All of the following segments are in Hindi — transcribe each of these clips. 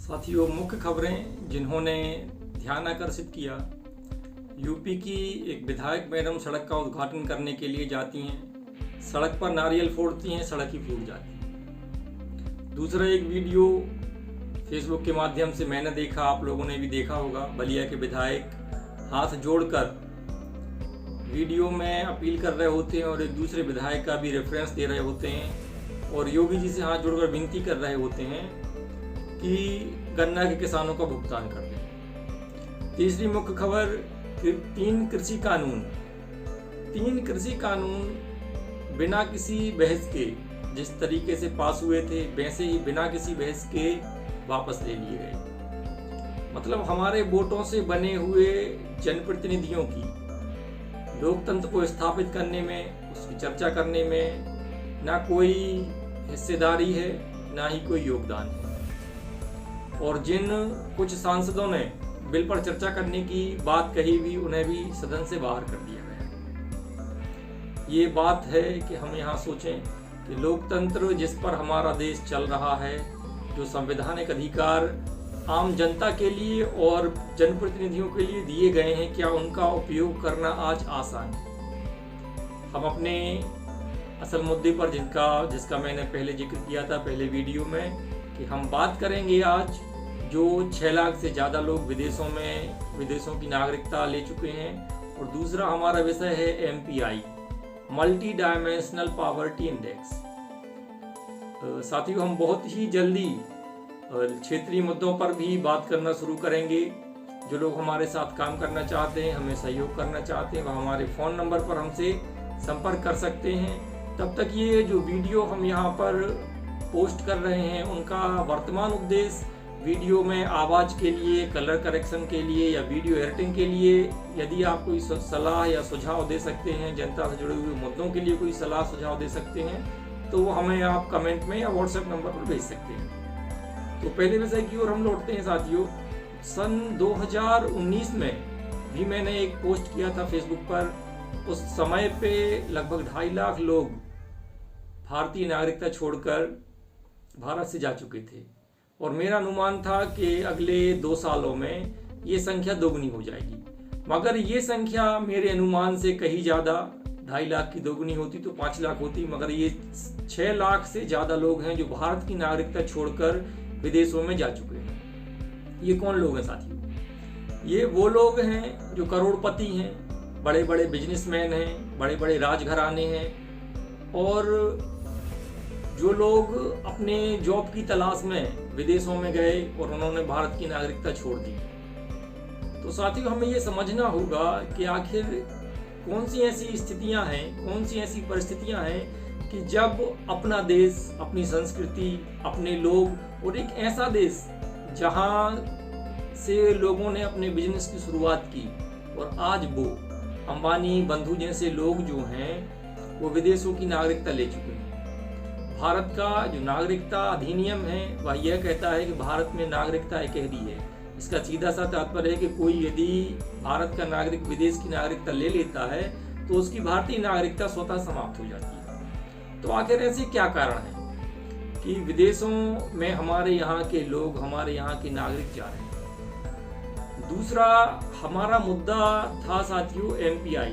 साथियों, मुख्य खबरें जिन्होंने ध्यान आकर्षित किया। यूपी की एक विधायक मैडम सड़क का उद्घाटन करने के लिए जाती हैं, सड़क पर नारियल फोड़ती हैं, सड़क ही फूट जाती है। दूसरा एक वीडियो फेसबुक के माध्यम से मैंने देखा, आप लोगों ने भी देखा होगा। बलिया के विधायक हाथ जोड़कर वीडियो में अपील कर रहे होते हैं और एक दूसरे विधायक का भी रेफरेंस दे रहे होते हैं और योगी जी से हाथ जोड़कर विनती कर रहे होते हैं कि गन्ना के किसानों का भुगतान कर दें। तीसरी मुख्य खबर, तीन कृषि कानून बिना किसी बहस के जिस तरीके से पास हुए थे, वैसे ही बिना किसी बहस के वापस ले लिए गए। मतलब हमारे वोटों से बने हुए जनप्रतिनिधियों की लोकतंत्र को स्थापित करने में, उसकी चर्चा करने में ना कोई हिस्सेदारी है, ना ही कोई योगदान है। और जिन कुछ सांसदों ने बिल पर चर्चा करने की बात कही भी, उन्हें भी सदन से बाहर कर दिया गया। ये बात है कि हम यहाँ सोचें कि लोकतंत्र जिस पर हमारा देश चल रहा है, जो संवैधानिक अधिकार आम जनता के लिए और जनप्रतिनिधियों के लिए दिए गए हैं, क्या उनका उपयोग करना आज आसान है? हम अपने असल मुद्दे पर जिसका मैंने पहले जिक्र किया था पहले वीडियो में, कि हम बात करेंगे आज जो 6 लाख से ज़्यादा लोग विदेशों की नागरिकता ले चुके हैं। और दूसरा हमारा विषय है MPI, multi dimensional poverty index. साथियों, हम बहुत ही जल्दी क्षेत्रीय मुद्दों पर भी बात करना शुरू करेंगे। जो लोग हमारे साथ काम करना चाहते हैं, हमें सहयोग करना चाहते हैं, वह हमारे फ़ोन नंबर पर हमसे संपर्क कर सकते हैं। तब तक ये जो वीडियो हम यहाँ पर पोस्ट कर रहे हैं, उनका वर्तमान उद्देश्य वीडियो में आवाज़ के लिए, कलर करेक्शन के लिए या वीडियो एडिटिंग के लिए, यदि आप कोई सलाह या सुझाव दे सकते हैं, जनता से जुड़े हुए मुद्दों के लिए कोई सलाह सुझाव दे सकते हैं, तो वो हमें आप कमेंट में या व्हाट्सएप नंबर पर भेज सकते हैं। तो पहले विषय की ओर हम लौटते हैं साथियों। सन 2019 में भी मैंने एक पोस्ट किया था फेसबुक पर। उस समय पे लगभग 2.5 लाख लोग भारतीय नागरिकता छोड़कर भारत से जा चुके थे और मेरा अनुमान था कि अगले 2 सालों में ये संख्या दोगुनी हो जाएगी। मगर ये संख्या मेरे अनुमान से कहीं ज़्यादा, 2.5 लाख की दोगुनी होती तो 5 लाख होती, मगर ये 6 लाख से ज़्यादा लोग हैं जो भारत की नागरिकता छोड़कर विदेशों में जा चुके हैं। ये कौन लोग हैं साथियों? ये वो लोग हैं जो करोड़पति हैं, बड़े बड़े बिजनेसमैन हैं, बड़े बड़े राजघराने हैं, और जो लोग अपने जॉब की तलाश में विदेशों में गए और उन्होंने भारत की नागरिकता छोड़ दी। तो साथियों, हमें ये समझना होगा कि आखिर कौन सी ऐसी स्थितियां हैं, कौन सी ऐसी परिस्थितियां हैं कि जब अपना देश, अपनी संस्कृति, अपने लोग और एक ऐसा देश जहां से लोगों ने अपने बिजनेस की शुरुआत की, और आज वो अंबानी बंधु जैसे लोग जो हैं वो विदेशों की नागरिकता ले चुके हैं। भारत का जो नागरिकता अधिनियम है वह यह कहता है कि भारत में नागरिकता एकहरी है। इसका सीधा सा तात्पर्य है कि कोई यदि भारत का नागरिक विदेश की नागरिकता ले लेता है तो उसकी भारतीय नागरिकता स्वतः समाप्त हो जाती है। तो आखिर ऐसे क्या कारण है कि विदेशों में हमारे यहाँ के लोग, हमारे यहाँ के नागरिक जा रहे हैं? दूसरा हमारा मुद्दा था साथियों MPI,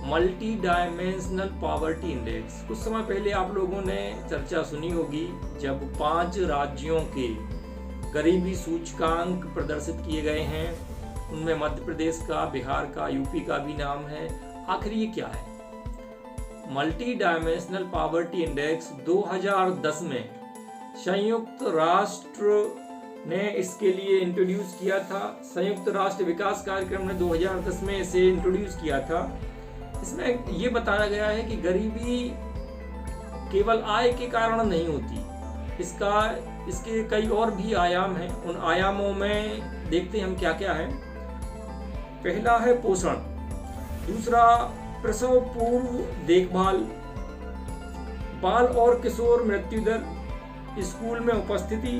multi dimensional poverty index. कुछ समय पहले आप लोगों ने चर्चा सुनी होगी जब 5 राज्यों के गरीबी सूचकांक प्रदर्शित किए गए हैं। उनमें मध्य प्रदेश का, बिहार का, यूपी का भी नाम है। आखिर ये क्या है? मल्टी डायमेंशनल पॉवर्टी इंडेक्स 2010 में संयुक्त राष्ट्र ने इसके लिए इंट्रोड्यूस किया था। संयुक्त राष्ट्र विकास कार्यक्रम ने 2010 में इसे इंट्रोड्यूस किया था। इसमें ये बताया गया है कि गरीबी केवल आय के कारण नहीं होती, इसके कई और भी आयाम हैं। उन आयामों में देखते हैं हम क्या क्या है। पहला है पोषण, दूसरा प्रसव पूर्व देखभाल, बाल और किशोर मृत्यु दर, स्कूल में उपस्थिति,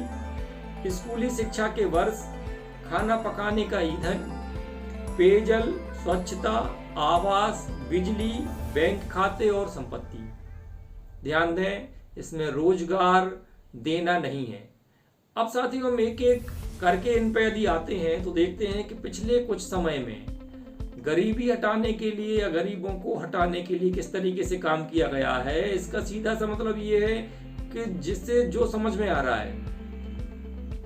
स्कूली शिक्षा के वर्ष, खाना पकाने का ईंधन, पेयजल, स्वच्छता, आवास, बिजली, बैंक खाते और संपत्ति। ध्यान दें, इसमें रोजगार देना नहीं है। अब साथियों हम एक एक करके इन पे यदि आते हैं तो देखते हैं कि पिछले कुछ समय में गरीबी हटाने के लिए या गरीबों को हटाने के लिए किस तरीके से काम किया गया है। इसका सीधा सा मतलब ये है कि जिससे जो समझ में आ रहा है,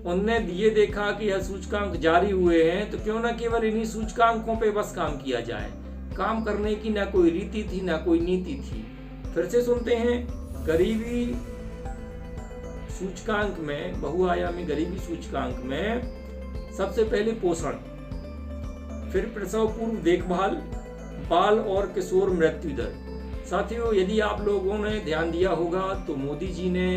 उनने ये देखा कि यह सूचकांक जारी हुए हैं तो क्यों ना केवल इन्हीं सूचकांकों पे बस काम किया जाए। काम करने की ना कोई रीति थी ना कोई नीति थी। फिर से सुनते हैं, गरीबी सूचकांक में, बहुआयामी गरीबी सूचकांक में सबसे पहले पोषण, फिर प्रसव पूर्व देखभाल, बाल और किशोर मृत्यु दर। साथियों यदि आप लोगों ने ध्यान दिया होगा तो मोदी जी ने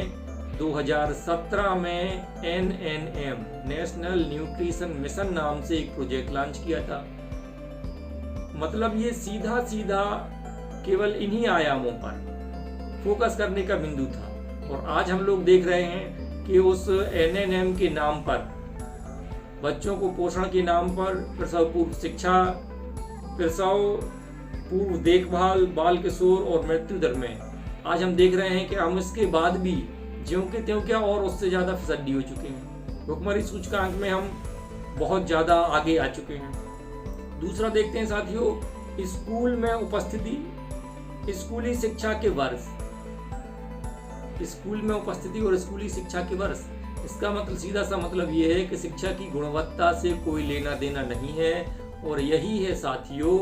2017 में NNM नेशनल न्यूट्रिशन मिशन नाम से एक प्रोजेक्ट लॉन्च किया था। मतलब ये सीधा सीधा केवल इन्हीं आयामों पर फोकस करने का बिंदु था। और आज हम लोग देख रहे हैं कि उस NNM के नाम पर, बच्चों को पोषण के नाम पर, प्रसव पूर्व शिक्षा, प्रसव पूर्व देखभाल, बाल किशोर और मृत्यु दर में आज हम देख रहे हैं कि हम इसके बाद भी ज्यों के त्यों क्या और उससे ज्यादा फिसड्डी हो चुके हैं। भुखमरी सूचकांक में हम बहुत ज्यादा आगे आ चुके हैं। दूसरा देखते हैं साथियों, स्कूल में उपस्थिति, स्कूली शिक्षा के वर्ष, स्कूल में उपस्थिति और स्कूली शिक्षा के वर्ष। इसका मतलब सीधा सा मतलब ये है कि शिक्षा की गुणवत्ता से कोई लेना देना नहीं है। और यही है साथियों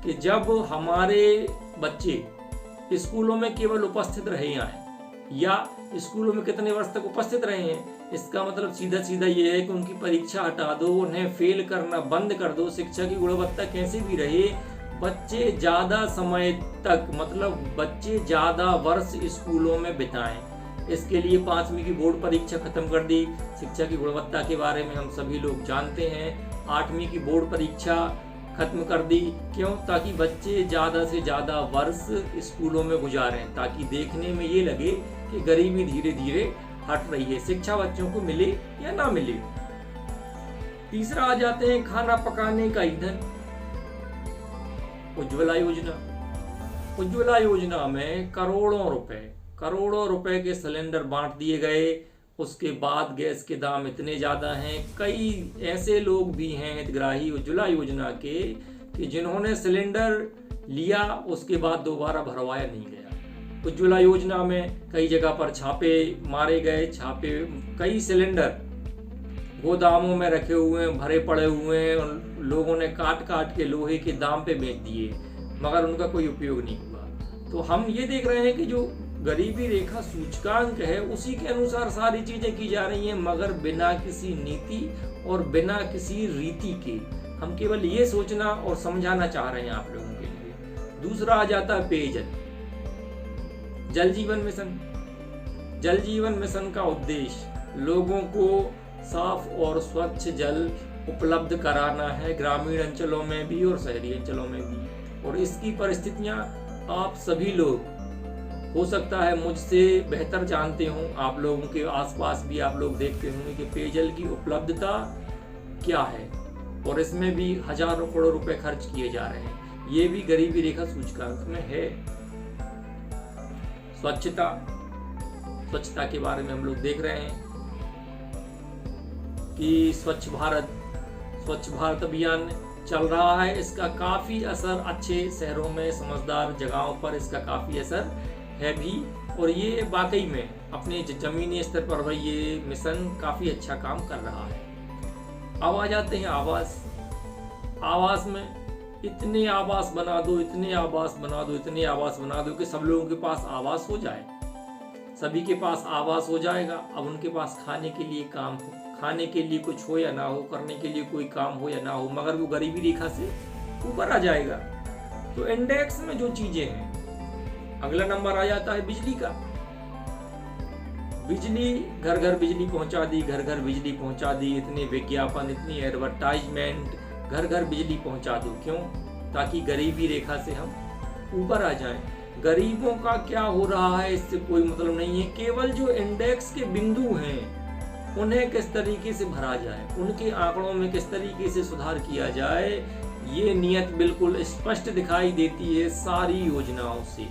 कि जब हमारे बच्चे स्कूलों में केवल उपस्थित रहे आए या स्कूलों में कितने वर्ष तक उपस्थित रहे हैं, इसका मतलब सीधा सीधा ये है कि उनकी परीक्षा हटा दो, उन्हें फेल करना बंद कर दो। शिक्षा की गुणवत्ता कैसे भी रहे, बच्चे ज्यादा समय तक, मतलब बच्चे ज्यादा वर्ष स्कूलों में बिताएं। इसके लिए 5वीं की बोर्ड परीक्षा खत्म कर दी। शिक्षा की गुणवत्ता के बारे में हम सभी लोग जानते हैं। 8वीं की बोर्ड परीक्षा खत्म कर दी। क्यों? ताकि बच्चे ज्यादा से ज्यादा वर्ष स्कूलों में गुजारें, ताकि देखने में ये लगे कि गरीबी धीरे धीरे हट रही है, शिक्षा बच्चों को मिले या ना मिले। तीसरा आ जाते हैं खाना पकाने का ईंधन, उज्ज्वला योजना। उज्ज्वला योजना में करोड़ों रुपए के सिलेंडर बांट दिए गए। उसके बाद गैस के दाम इतने ज़्यादा हैं, कई ऐसे लोग भी हैं हितग्राही उज्ज्वला योजना के कि जिन्होंने सिलेंडर लिया उसके बाद दोबारा भरवाया नहीं गया। उज्ज्वला योजना में कई जगह पर छापे मारे गए। कई सिलेंडर गोदामों में रखे हुए हैं, भरे पड़े हुए हैं, लोगों ने काट काट के लोहे के दाम पे बेच दिए, मगर उनका कोई उपयोग नहीं हुआ। तो हम ये देख रहे हैं कि जो गरीबी रेखा सूचकांक है उसी के अनुसार सारी चीजें की जा रही हैं, मगर बिना किसी नीति और बिना किसी रीति के। हम केवल ये सोचना और समझाना चाह रहे हैं आप लोगों के लिए। दूसरा आ जाता है पेयजल, जल जीवन मिशन। जल जीवन मिशन का उद्देश्य लोगों को साफ और स्वच्छ जल उपलब्ध कराना है, ग्रामीण अंचलों में भी और शहरी अंचलों में भी। और इसकी परिस्थितियां आप सभी लोग हो सकता है मुझसे बेहतर जानते हों। आप लोगों के आसपास भी आप लोग देखते होंगे कि पेयजल की उपलब्धता क्या है, और इसमें भी हजारों करोड़ रुपए खर्च किए जा रहे हैं। ये भी गरीबी रेखा सूचकांक में है। स्वच्छता के बारे में हम लोग देख रहे हैं कि स्वच्छ भारत अभियान चल रहा है। इसका काफी असर अच्छे शहरों में, समझदार जगहों पर इसका काफी असर है भी। और ये वाकई में अपने जमीनी स्तर पर भाई ये मिशन काफी अच्छा काम कर रहा है। अब आ जाते हैं आवास में इतने आवास बना दो कि सब लोगों के पास आवास हो जाए। सभी के पास आवास हो जाएगा। अब उनके पास खाने के लिए खाने के लिए कुछ हो या ना हो, करने के लिए कोई काम हो या ना हो, मगर वो गरीबी रेखा से ऊपर आ जाएगा। तो इंडेक्स में जो चीजें हैं, अगला नंबर आ जाता है बिजली का। बिजली, घर घर बिजली पहुंचा दी, इतने विज्ञापन, इतनी एडवर्टाइजमेंट, घर घर बिजली पहुंचा दो। क्यों? ताकि गरीबी रेखा से हम ऊपर आ जाएं। गरीबों का क्या हो रहा है इससे कोई मतलब नहीं है। केवल जो इंडेक्स के बिंदु हैं उन्हें किस तरीके से भरा जाए, उनके आंकड़ों में किस तरीके से सुधार किया जाए, ये नियत बिल्कुल स्पष्ट दिखाई देती है सारी योजनाओं से।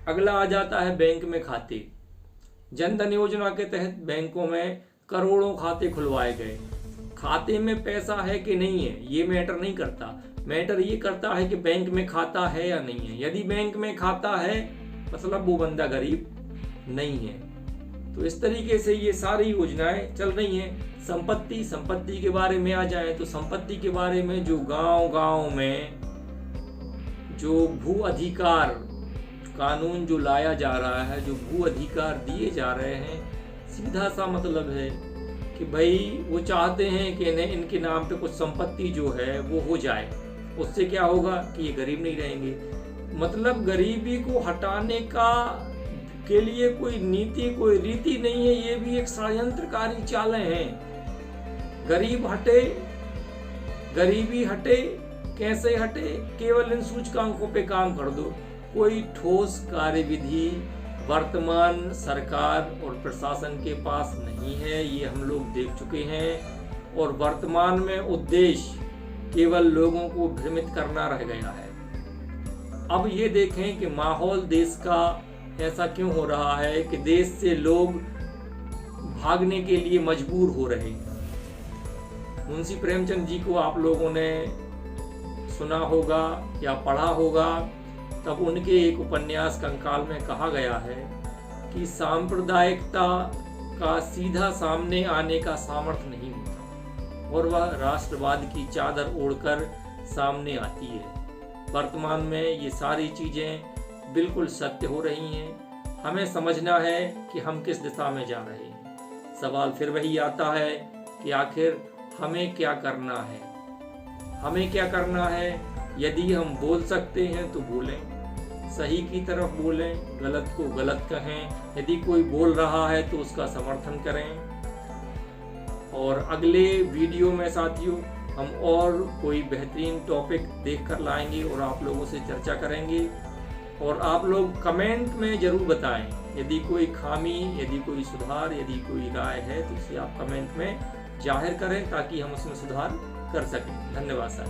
अगला आ जाता है बैंक में खाते। जनधन योजना के तहत बैंकों में करोड़ों खाते खुलवाए गए। खाते में पैसा है कि नहीं है ये मैटर नहीं करता, मैटर ये करता है कि बैंक में खाता है या नहीं है। यदि बैंक में खाता है मतलब वो बंदा गरीब नहीं है। तो इस तरीके से ये सारी योजनाएं चल रही हैं। संपत्ति के बारे में आ जाए तो संपत्ति के बारे में जो गांव में जो भू अधिकार कानून जो लाया जा रहा है, जो भू अधिकार दिए जा रहे हैं, सीधा सा मतलब है कि भाई वो चाहते हैं कि इनके नाम पे कुछ संपत्ति जो है वो हो जाए। उससे क्या होगा कि ये गरीब नहीं रहेंगे। मतलब गरीबी को हटाने के लिए कोई नीति कोई रीति नहीं है, ये भी एक षड्यंत्रकारी चालें हैं। गरीबी हटे कैसे हटे? केवल इन सूचकांकों पे काम कर दो। कोई ठोस कार्यविधि वर्तमान सरकार और प्रशासन के पास नहीं है, ये हम लोग देख चुके हैं। और वर्तमान में उद्देश्य केवल लोगों को भ्रमित करना रह गया है। अब ये देखें कि माहौल देश का ऐसा क्यों हो रहा है कि देश से लोग भागने के लिए मजबूर हो रहे हैं। मुंशी प्रेमचंद जी को आप लोगों ने सुना होगा या पढ़ा होगा, तब उनके एक उपन्यास कंकाल में कहा गया है कि सांप्रदायिकता का सीधा सामने आने का सामर्थ्य नहीं होता और वह राष्ट्रवाद की चादर ओढ़कर सामने आती है। वर्तमान में ये सारी चीजें बिल्कुल सत्य हो रही हैं। हमें समझना है कि हम किस दिशा में जा रहे हैं। सवाल फिर वही आता है कि आखिर हमें क्या करना है। हमें क्या करना है? यदि हम बोल सकते हैं तो बोलें, सही की तरफ बोलें, गलत को गलत कहें। यदि कोई बोल रहा है तो उसका समर्थन करें। और अगले वीडियो में साथियों हम और कोई बेहतरीन टॉपिक देखकर लाएंगे और आप लोगों से चर्चा करेंगे। और आप लोग कमेंट में जरूर बताएं यदि कोई खामी, यदि कोई सुधार, यदि कोई राय है तो उसे आप कमेंट में जाहिर करें ताकि हम उसमें सुधार कर सकें। धन्यवाद सर।